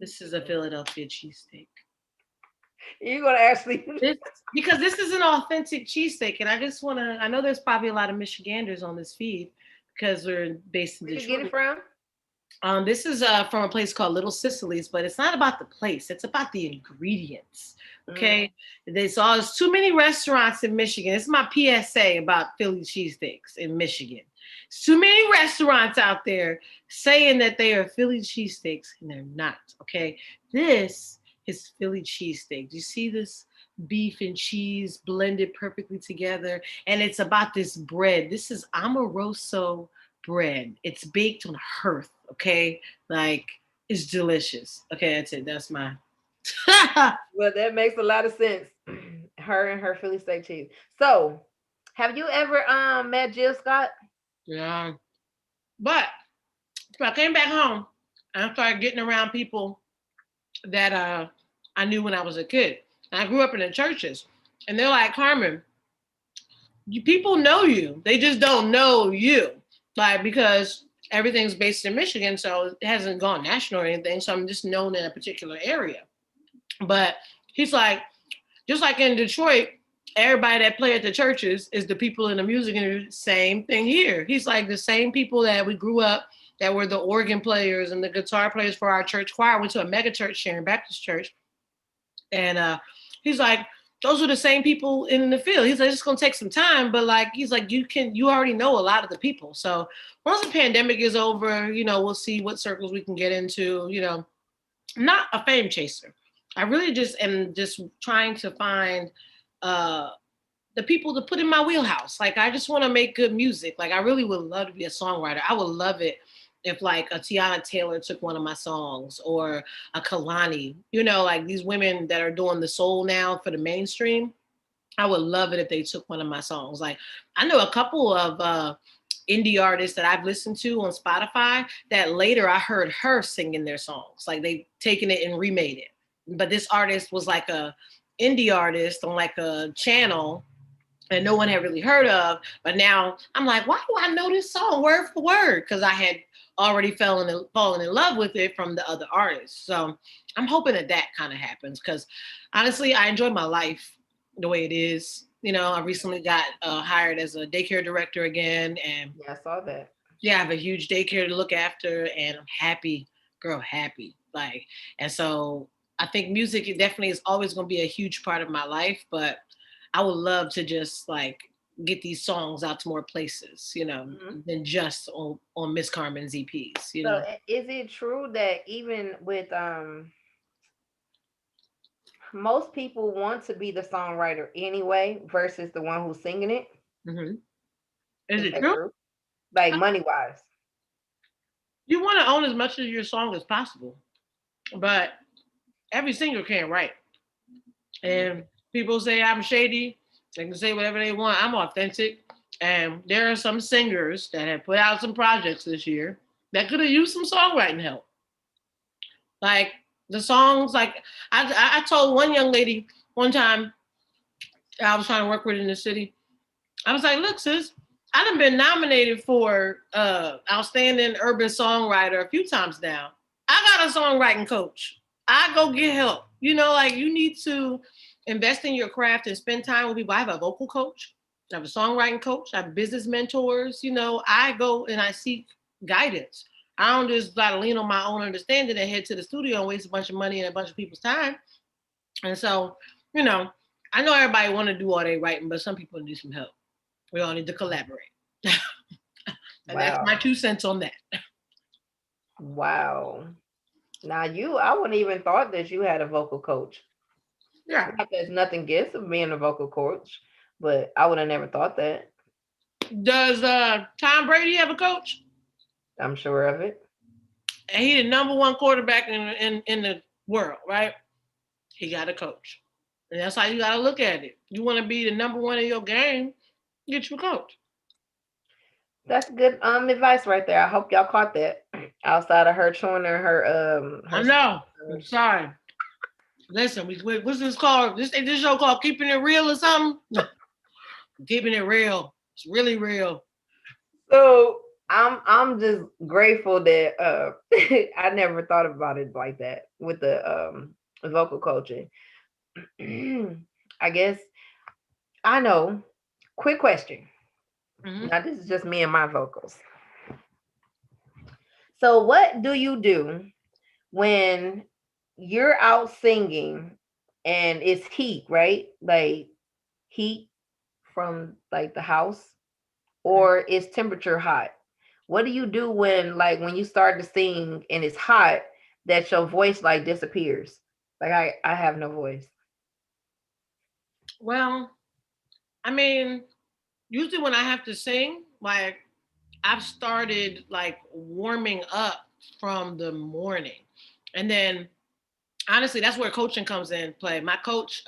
this is a Philadelphia cheesesteak. you're gonna actually. This because this is an authentic cheesesteak, and I just want to. I know there's probably a lot of Michiganders on this feed because we're based in Where you get it Detroit. from? This is from a place called Little Sicily's, but it's not about the place; it's about the ingredients. Mm. Okay, there's too many restaurants in Michigan. This is my PSA about Philly cheesesteaks in Michigan. There's too many restaurants out there saying that they are Philly cheesesteaks, and they're not. Okay, this is Philly cheesesteak. Do you see this? Beef and cheese blended perfectly together. And it's about this bread. This is Amoroso bread. It's baked on a hearth, okay? Like, it's delicious. Okay, that's it. That's my. Well, that makes a lot of sense. Her and her Philly steak cheese. So, have you ever met Jill Scott? Yeah. But so I came back home and I started getting around people that I knew when I was a kid. And I grew up in the churches. And they're like, Carmen, people know you. They just don't know you. Like, because everything's based in Michigan, so it hasn't gone national or anything. So I'm just known in a particular area. But he's like, just like in Detroit, everybody that play at the churches is the people in the music industry. Same thing here. He's like the same people that we grew up that were the organ players and the guitar players for our church choir. I went to a mega church, Sharon Baptist Church, and he's like, those are the same people in the field. He's like, it's gonna take some time, but like, he's like, you already know a lot of the people. So once the pandemic is over, we'll see what circles we can get into. I'm not a fame chaser. I really just am just trying to find uh, the people to put in my wheelhouse. Like, I just want to make good music. Like, I really would love to be a songwriter. I would love it if like a Tiana Taylor took one of my songs or a Kalani, like these women that are doing the soul now for the mainstream. I would love it if they took one of my songs. Like, I know a couple of indie artists that I've listened to on Spotify that later I heard her singing their songs. Like, they taken it and remade it. But this artist was like a indie artist on like a channel and no one had really heard of. But now I'm like, why do I know this song word for word? Because I had already fallen in love with it from the other artists. So I'm hoping that kind of happens because honestly, I enjoy my life the way it is. I recently got hired as a daycare director again, and Yeah, I saw that. yeah, I have a huge daycare to look after, and I'm happy, girl, happy. Like, and so I think music definitely is always going to be a huge part of my life, but I would love to just like get these songs out to more places, Mhm. than just on Miss Carmen's EPs, So, is it true that even with most people want to be the songwriter anyway versus the one who's singing it? hmm Is Is it that true? true? Like money wise? You want to own as much of your song as possible, but every singer can't write. And people say I'm shady. They can say whatever they want. I'm authentic. And there are some singers that have put out some projects this year that could have used some songwriting help. Like the songs, like I told one young lady one time I was trying to work with in the city. I was like, look, sis, I done been nominated for outstanding urban songwriter a few times now. I got a songwriting coach. I go get help. You know, like you need to invest in your craft and spend time with people. I have a vocal coach. I have a songwriting coach. I have business mentors. You know, I go and I seek guidance. I don't just gotta lean on my own understanding and head to the studio and waste a bunch of money and a bunch of people's time. And so, you know, I know everybody want to do all their writing, but some people need some help. We all need to collaborate. And that's Wow. my 2 cents on that. Wow. Now I wouldn't even thought that you had a vocal coach. Yeah. Not there's nothing against of being a vocal coach, but I would have never thought that. Does Tom Brady have a coach? I'm sure of it. And he the number one quarterback in the world, right? He got a coach. And that's how you gotta look at it. You want to be the number one in your game, get you a coach. That's good advice right there. I hope y'all caught that. Outside of her showing I her know. I'm sorry. Listen, what's this called? This show called Keeping It Real or something? Keeping it real. It's really real. So I'm just grateful that I never thought about it like that with the vocal coaching. I guess I know. Quick question. Mm-hmm. Now this is just me and my vocals. So what do you do when you're out singing and it's heat, right? Like heat from like the house, or it's temperature hot? What do you do when you start to sing and it's hot that your voice like disappears? Like I have no voice. Well, I mean, usually when I have to sing, like I've started like warming up from the morning. And then honestly, that's where coaching comes in play. My coach,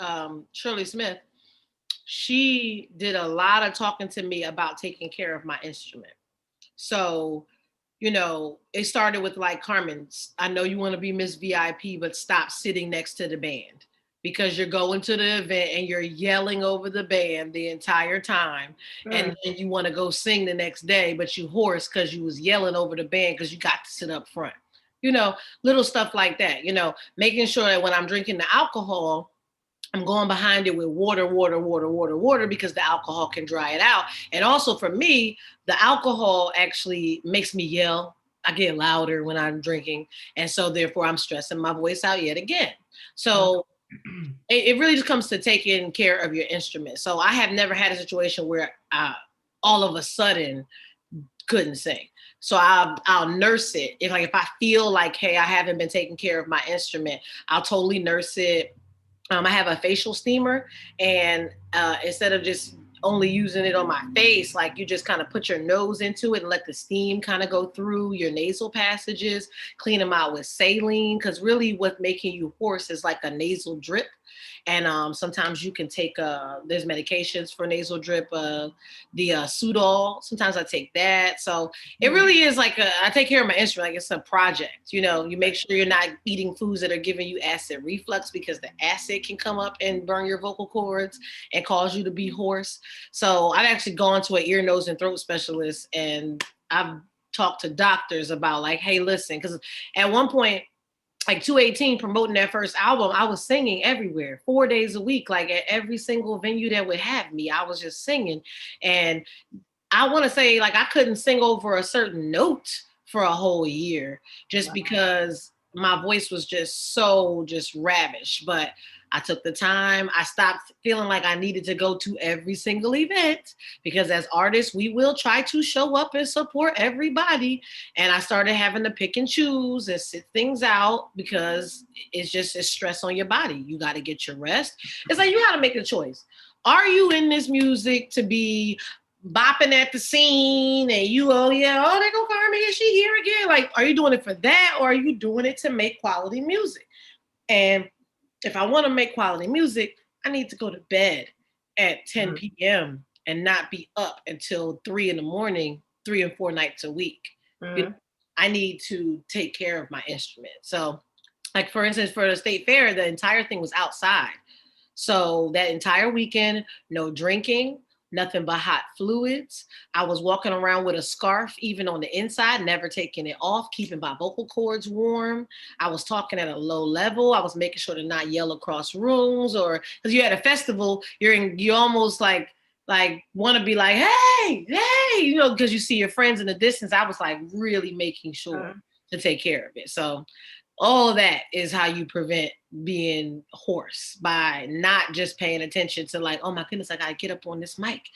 Shirley Smith, she did a lot of talking to me about taking care of my instrument. So, you know, it started with like Carmen, I know you want to be Miss VIP, but stop sitting next to the band because you're going to the event and you're yelling over the band the entire time. And Mm. then you want to go sing the next day, but you hoarse because you was yelling over the band because you got to sit up front. You know, little stuff like that, you know, making sure that when I'm drinking the alcohol, I'm going behind it with water, water, water, water, water, because the alcohol can dry it out. And also for me, the alcohol actually makes me yell. I get louder when I'm drinking. And so therefore I'm stressing my voice out yet again. So it really just comes to taking care of your instrument. So I have never had a situation where I all of a sudden couldn't sing. So I'll nurse it. If I feel like, hey, I haven't been taking care of my instrument, I'll totally nurse it. I have a facial steamer, and instead of just only using it on my face, like you just kind of put your nose into it and let the steam kind of go through your nasal passages, clean them out with saline, because really what's making you hoarse is like a nasal drip. And sometimes you can take, there's medications for nasal drip, the Sudol. Sometimes I take that. So it really is like I take care of my instrument like it's a project. You know, you make sure you're not eating foods that are giving you acid reflux because the acid can come up and burn your vocal cords and cause you to be hoarse. So I've actually gone to an ear, nose, and throat specialist, and I've talked to doctors about like, hey, listen, because at one point, like 218 promoting that first album, I was singing everywhere 4 days a week, like at every single venue that would have me, I was just singing. And I want to say like I couldn't sing over a certain note for a whole year just because my voice was just ravish. But I took the time. I stopped feeling like I needed to go to every single event because as artists, we will try to show up and support everybody. And I started having to pick and choose and sit things out because it's stress on your body. You got to get your rest. It's like you got to make a choice. Are you in this music to be bopping at the scene and you, oh yeah, oh, there go Carmen, is she here again? Like, are you doing it for that or are you doing it to make quality music? And if I want to make quality music, I need to go to bed at 10 Mhm. p.m. and not be up until 3 in the morning, 3 and 4 nights a week. You know, Mhm. I need to take care of my instrument. So, like for instance, for the state fair, the entire thing was outside. So that entire weekend, no drinking, nothing but hot fluids. I was walking around with a scarf, even on the inside, never taking it off, keeping my vocal cords warm. I was talking at a low level. I was making sure to not yell across rooms, or because you're at a festival, you almost like want to be like, hey, because you see your friends in the distance. I was like really making sure Mhm. to take care of it. So all of that is how you prevent being hoarse, by not just paying attention to like, oh my goodness, I gotta get up on this mic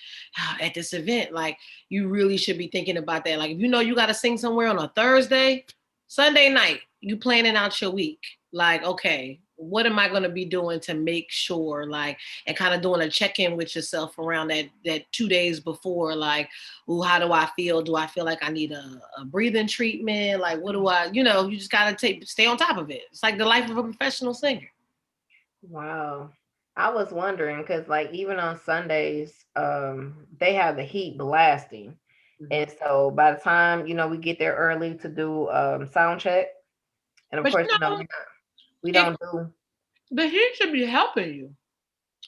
at this event. Like you really should be thinking about that. Like if you know you gotta sing somewhere on a Thursday, Sunday night, you planning out your week. Like, okay, what am I gonna be doing to make sure, like, and kind of doing a check-in with yourself around that 2 days before, like, ooh, how do I feel? Do I feel like I need a breathing treatment? Like, what do you just gotta stay on top of it. It's like the life of a professional singer. Wow. I was wondering because, like, even on Sundays, they have the heat blasting, Mhm. and so by the time we get there early to do sound check, and of But course, we if don't do. the heat should be helping you.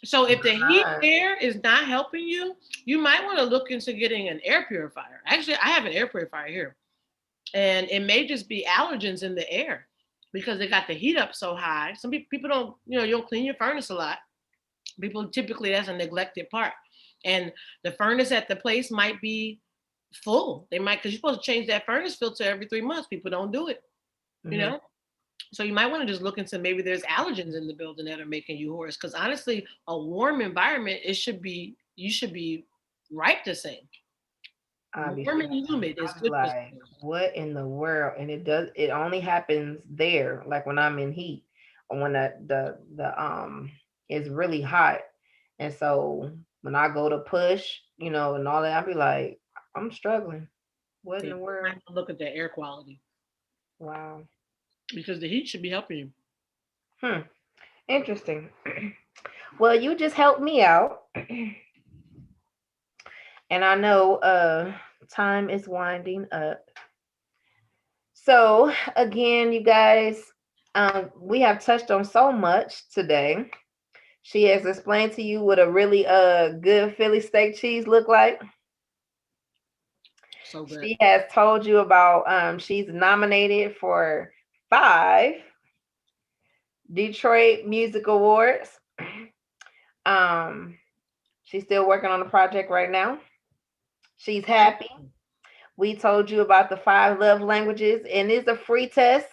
So if the heat there is not helping you, you might want to look into getting an air purifier. Actually, I have an air purifier here, and it may just be allergens in the air because they got the heat up so high. Some people don't, you don't clean your furnace a lot. People typically, that's a neglected part, and the furnace at the place might be full. They might, because you're supposed to change that furnace filter every 3 months. People don't do it, you Mhm. know. So you might want to just look into, maybe there's allergens in the building that are making you hoarse. Because honestly, a warm environment, you should be right to sing. I be Warm stressing. and humid is I be good for like, singing. what in the world? And it only happens there, like when I'm in heat or when the it's really hot. And so when I go to push, and all that, I be like, I'm struggling. What in Yeah, the you world? might look at the air quality Wow. because the heat should be helping you. Hmm. Interesting. Well, you just helped me out. And I know time is winding up. So again, you guys, we have touched on so much today. She has explained to you what a really good Philly steak cheese look like. So good. She has told you about she's nominated for 5 Detroit Music Awards. Um, she's still working on the project right now. She's happy. We told you about the 5 love languages, and it's a free test.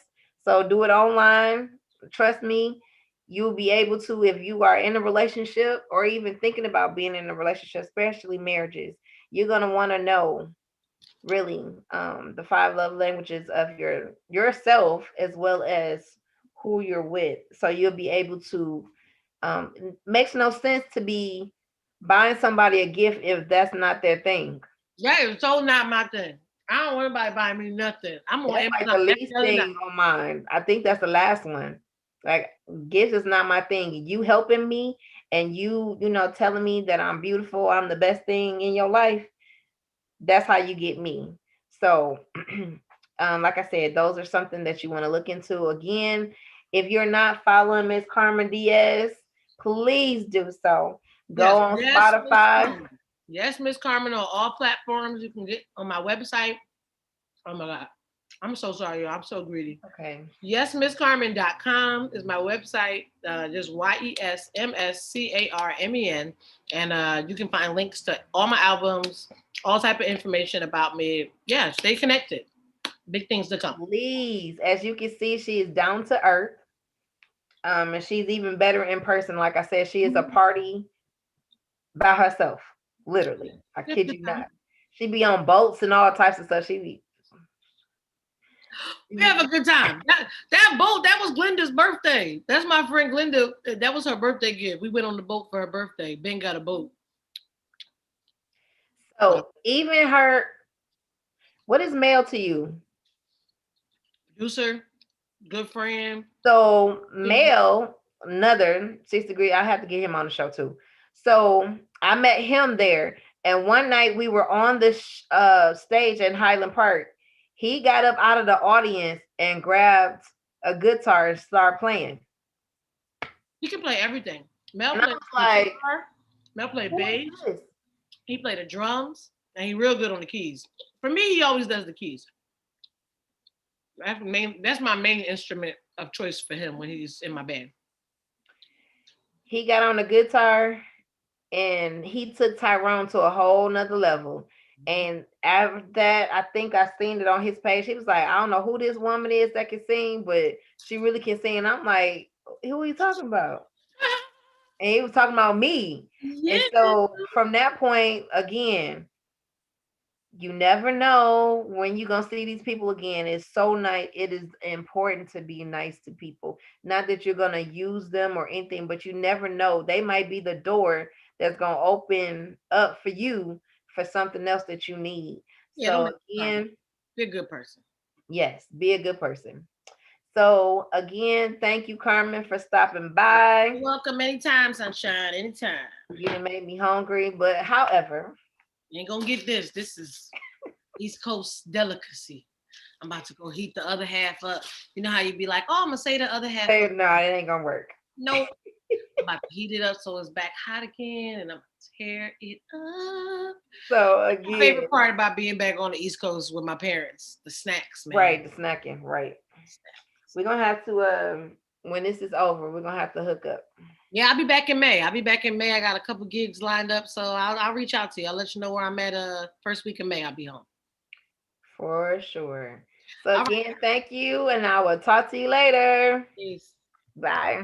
So do it online. Trust me, you'll be able to, if you are in a relationship or even thinking about being in a relationship, especially marriages. You're gonna want to know really the 5 love languages of yourself as well as who you're with. So you'll be able to. It makes no sense to be buying somebody a gift if that's not their thing. That is so not my thing. I don't want anybody buying me nothing. I'm on That's like Amazon the least every other night. thing on mine. I think that's the last one. Like gifts is not my thing. You helping me and you telling me that I'm beautiful, I'm the best thing in your life. That's how you get me. So like I said, those are something that you want to look into. Again, if you're not following Miss Carmen Diaz, please do so. Go Yes, on yes, Miss Spotify. Carmen. Yes, Miss Carmen, on all platforms. You can get on my website. Oh my God. I'm so sorry, y'all. I'm so greedy. Okay. Yesmisscarmen.com is my website. Just YesMsCarmen. And you can find links to all my albums, all type of information about me. Yeah, stay connected. Big things to come. Please, as you can see, she is down to earth. And she's even better in person. Like I said, she is a party by herself, literally. I kid you not. She be on boats and all types of stuff. We have a good time. That boat, that was Glenda's birthday. That's my friend Glenda. That was her birthday gift. We went on the boat for her birthday. Ben got a boat. So, So even her, what is mail to you? producer, good friend. So mail. another 6 degree. I have to get him on the show too. So I met him there, and one night we were on the stage in Highland Park. He got up out of the audience and grabbed a guitar and started playing. He can play everything. Mel And I played was like, guitar. Mel played "Who is bass. this?" He played the drums, and he real good on the keys. For me, he always does the keys. That's my main instrument of choice for him when he's in my band. He got on the guitar and he took Tyrone to a whole nother level. And after that, I think I seen it on his page. He was like, I don't know who this woman is that can sing, but she really can sing. And I'm like, who are you talking about? And he was talking about me. Yeah. And so from that point, again, you never know when you're gonna see these people again. It's so nice. It is important to be nice to people. Not that you're gonna use them or anything, but you never know. They might be the door that's gonna open up for you for something else that you need. Yeah, don't So make a problem. again, Be a good person. yes, be a good person. So again, thank you, Carmen, for stopping You're by. welcome anytime, sunshine. Anytime. You done made me hungry, but however, You ain't gonna get this. This is East Coast delicacy. I'm about to go heat the other half up. You know how you be like, oh, I'm gonna say the other half up. no, it ain't gonna work. Nope. I'm about to heat it up so it's back hot again, and I'm gonna tear it up. So My again, favorite part about being back on the East Coast with my parents, the snacks, man. right, the snacking, right. We're gonna have to when this is over, we're gonna have to hook up. Yeah, I'll be back in May. I'll be back in May. I got a couple gigs lined up, so I'll reach out to you. I'll let you know where I'm at. First week of May, I'll be home. For sure. So All right. again, thank you, and I will talk to you later. Peace. Bye.